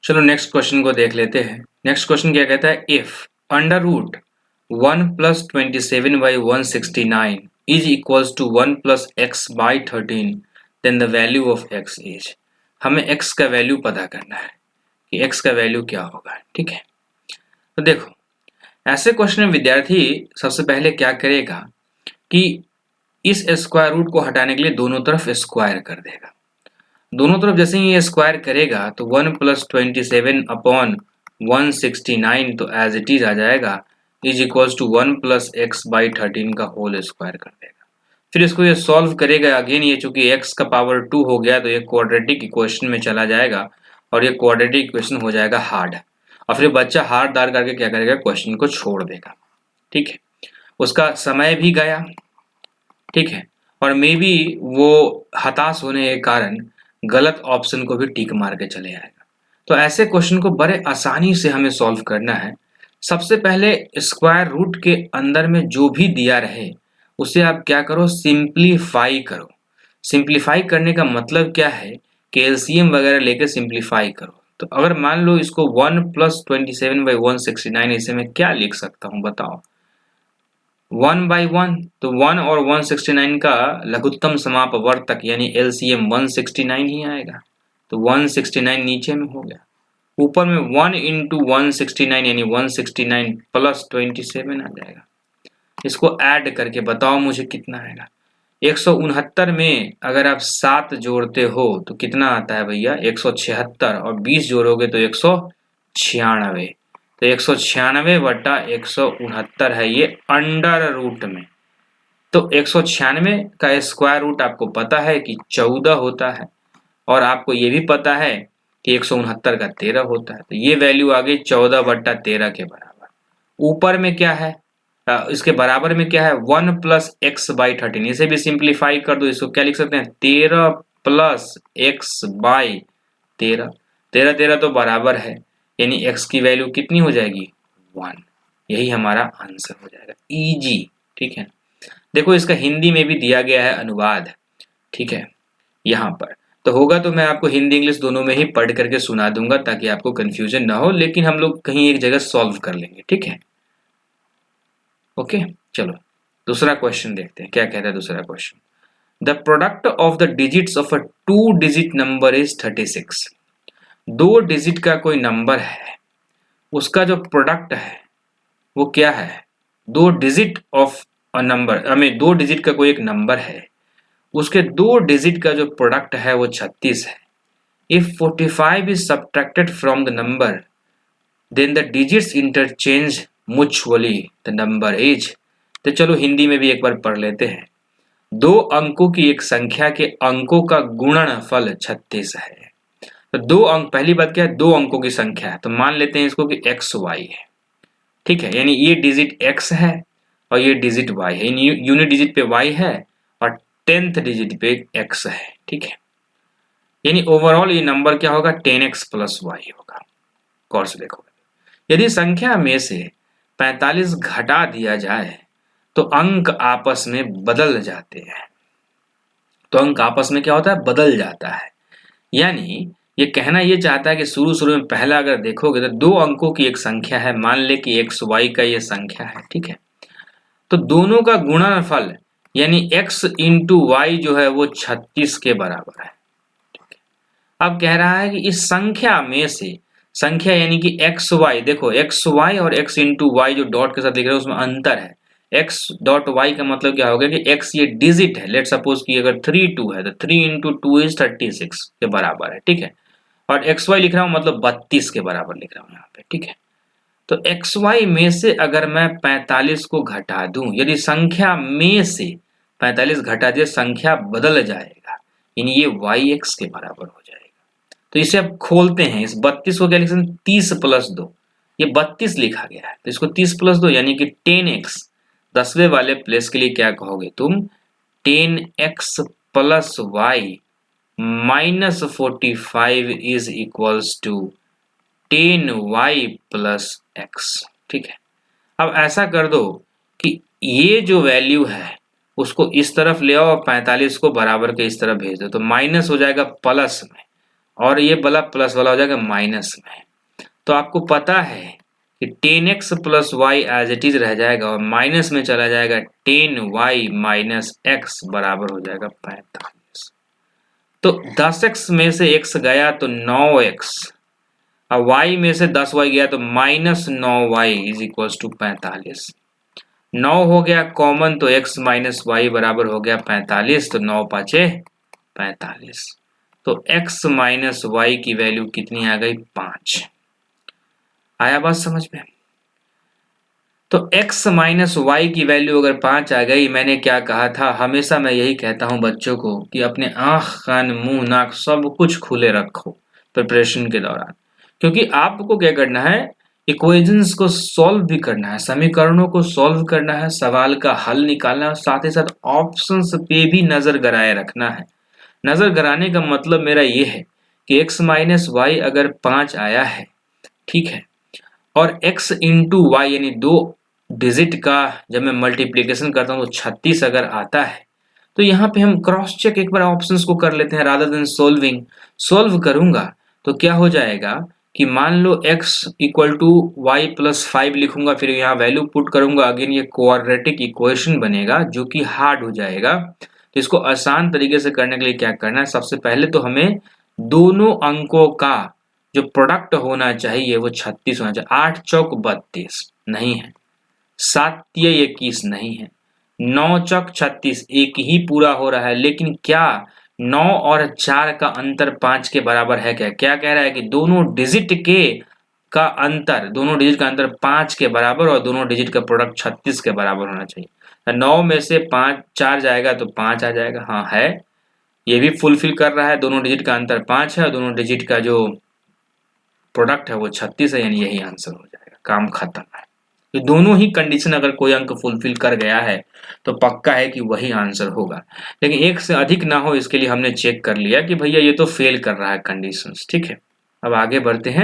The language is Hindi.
चलो नेक्स्ट क्वेश्चन को देख लेते हैं। नेक्स्ट क्वेश्चन क्या कहता है, if under root 1 + 27/169 is equals to 1 + x/13 then the value of x is. हमें x का वैल्यू पता करना है कि x का वैल्यू क्या होगा। ठीक है, तो देखो ऐसे क्वेश्चन में विद्यार्थी सबसे पहले क्या करेगा कि इस स्क्वायर रूट को हटाने के लिए दोनों तरफ स्क्वायर कर देगा। दोनों तरफ जैसे ही ये स्क्वायर करेगा तो 1 + 27/169 तो एज इट इज आ जाएगा इज इक्वल्स टू 1 + x/13 का होल स्क्वायर कर देगा। फिर इसको ये सॉल्व करेगा। अगेन ये चूंकि x का पावर 2 हो गया तो ये क्वाड्रेटिक इक्वेशन में चला जाएगा और ये क्वाड्रेटिक इक्वेशन हो जाएगा हार्ड। और फिर बच्चा हार्ड दार करके क्या करेगा, क्वेश्चन को छोड़ देगा। ठीक है, उसका समय भी गया। ठीक है, और मे बी वो हताश होने के कारण गलत ऑप्शन को भी टिक मार के चले आएगा। तो ऐसे क्वेश्चन को बड़े आसानी से हमें सॉल्व करना है। सबसे पहले स्क्वायर रूट के अंदर में जो भी दिया रहे उसे आप क्या करो, सिंप्लीफाई करो। सिंप्लीफाई करने का मतलब क्या है कि एलसीएम वगैरह लेके सिंप्लीफाई करो। तो अगर मान लो इसको 1 + 27/169 इसे मैं क्या लिख सकता हूँ बताओ, 1/1 तो 1 और 169 का लघुत्तम समापवर्तक यानी एलसीएम 169 ही आएगा। तो 169 नीचे में हो गया, ऊपर में 1 × 169 यानी 169 + 27 आ जाएगा। इसको ऐड करके बताओ मुझे कितना आएगा। 169 में अगर आप 7 जोड़ते हो तो कितना आता है भैया, 176, और 20 जोड़ोगे तो 196। तो 196/169 है ये अंडर रूट में। तो 196 का स्क्वायर रूट आपको पता है कि 14 होता है, और आपको ये भी पता है कि 169 का 13 होता है। तो ये वैल्यू आ गई 14/13 के बराबर। ऊपर में क्या है, इसके बराबर में क्या है, 1 + x/13। इसे भी सिंप्लीफाई कर दो। इसको क्या लिख सकते हैं, 13 + x/13। 13 तो बराबर है, यानी x की वैल्यू कितनी हो जाएगी, 1। यही हमारा आंसर हो जाएगा, इजी। ठीक है, देखो इसका हिंदी में भी दिया गया है अनुवाद। ठीक है, यहाँ पर तो होगा तो मैं आपको हिंदी इंग्लिश दोनों में ही पढ़ करके सुना दूंगा ताकि आपको कंफ्यूजन ना हो, लेकिन हम लोग कहीं एक जगह सॉल्व कर लेंगे। ठीक है, ओके। चलो दूसरा क्वेश्चन देखते हैं क्या कहता है दूसरा question. The product of the digits of a 2 digit number is 36। 2 digit का कोई नंबर है, उसका जो प्रोडक्ट है वो क्या है, 2 डिजिट ऑफ अ नंबर, हमें 2 डिजिट का कोई एक नंबर है, उसके 2 डिजिट का जो प्रोडक्ट है वो 36 है। If 45 is subtracted from the number then the digits interchange mutually the number is. तो चलो हिंदी में भी एक बार पढ़ लेते हैं। 2 अंकों की एक संख्या के अंकों का गुणनफल 36 है। तो 2 अंक, पहली बात क्या है, 2 अंकों की संख्या है, तो मान लेते हैं इसको कि एक्स वाई है। ठीक है, यानी ये डिजिट एक्स है और ये डिजिट वाई है, यूनिट डिजिट पे वाई है और 10th डिजिट पे एक्स है। ठीक है, यानी ओवरऑल ये नंबर क्या होगा, 10x + y होगा। गौर से देखो, यदि संख्या में से 45 घटा दिया जाए तो अंक आपस में बदल जाते हैं। तो अंक आपस में क्या होता है, बदल जाता है। यानी ये कहना ये चाहता है कि शुरू में पहला अगर देखोगे तो 2 अंकों की एक संख्या है, मान ले कि एक्स वाई का ये संख्या है। ठीक है, तो दोनों का गुणनफल यानी x × y जो है वो 36 के बराबर है। अब कह रहा है कि इस संख्या में से, संख्या यानी कि एक्स वाई, देखो एक्स वाई और x × y जो डॉट के साथ लिख रहे हैं उसमें अंतर है। x.y का मतलब क्या होगा कि x ये डिजिट है, लेट सपोज कि अगर 32 है तो 3 × 2 इज 36 के बराबर है। ठीक है, और xy लिख रहा हूं मतलब 32 के बराबर लिख रहा हूं यहाँ पे। ठीक है, तो xy में से अगर मैं 45 को घटा दूं, यदि संख्या में से 45 घटा दिया संख्या बदल जाएगा, यानी ये yx के बराबर हो जाएगा। तो इसे अब खोलते हैं, इस 32 को क्या लिख सकते हैं, 30 + 2, ये 32 लिखा गया है तो इसको 30 + 2 यानी कि 10x। 10वें वाले प्लेस के लिए क्या कहोगे तुम, 10x + y - 45 is equals to 10y + x। ठीक है, अब ऐसा कर दो कि ये जो वैल्यू है उसको इस तरफ ले आओ और 45 को बराबर के इस तरफ भेज दो, तो माइनस हो जाएगा प्लस में, और ये वाला प्लस वाला हो जाएगा माइनस में। तो आपको पता है कि 10x plus y as it is रह जाएगा और माइनस में चला जाएगा 10y माइनस x बराबर हो जाएगा 45। तो 10x में से x गया तो 9x और y में से 10y गया तो minus 9y is equal to 45। 9 हो गया कॉमन तो x माइनस वाई बराबर हो गया 45, तो 9 पाँचे 45। तो x माइनस वाई की वैल्यू कितनी आ गई 5। आया बात समझ में? तो x माइनस वाई की वैल्यू अगर 5 आ गई, मैंने क्या कहा था, हमेशा मैं यही कहता हूं बच्चों को कि अपने आंख कान मुंह नाक सब कुछ खुले रखो प्रिपरेशन के दौरान, क्योंकि आपको क्या करना है, इक्वेशंस को सॉल्व भी करना है, समीकरणों को सॉल्व करना है, सवाल का हल निकालना है, साथ ही साथ ऑप्शंस पे भी नजर गड़ाए रखना है। नजर गड़ाने का मतलब मेरा ये है कि x माइनस वाई अगर 5 आया है, ठीक है, और x इंटू वाई यानी 2 डिजिट का जब मैं मल्टीप्लीकेशन करता हूं तो 36 अगर आता है, तो यहाँ पे हम क्रॉस चेक एक बार ऑप्शंस को कर लेते हैं रादर देन सॉल्विंग। सॉल्व करूंगा तो क्या हो जाएगा कि मान लो x equal to y plus 5 लिखूंगा, फिर यहाँ वैल्यू पुट करूंगा, अगेन ये क्वाड्रेटिक इक्वेशन बनेगा जो कि हार्ड हो जाएगा। तो इसको आसान तरीके से करने के लिए क्या करना है, सबसे पहले तो हमें दोनों अंकों का जो प्रोडक्ट होना चाहिए वो 36 होना चाहिए। 8 चौक 32 नहीं है, 7 तिये 21 नहीं है, 9 चौक 36 एक ही पूरा हो रहा है, लेकिन क्या 9 और 4 का अंतर 5 के बराबर है क्या? क्या कह रहा है कि दोनों डिजिट का अंतर 5 के बराबर और दोनों डिजिट का प्रोडक्ट 36 के बराबर होना चाहिए। 9 में से 4 जाएगा तो 5 आ जाएगा। हाँ है, ये भी फुलफिल कर रहा है, दोनों डिजिट का अंतर 5 है और दोनों डिजिट का जो प्रोडक्ट है वो 36 है, यानी यही आंसर हो जाएगा, काम खत्म है। ये दोनों ही कंडीशन अगर कोई अंक फुलफिल कर गया है तो पक्का है कि वही आंसर होगा, लेकिन एक से अधिक ना हो इसके लिए हमने चेक कर लिया कि भैया ये तो फेल कर रहा है कंडीशंस। ठीक है, अब आगे बढ़ते हैं।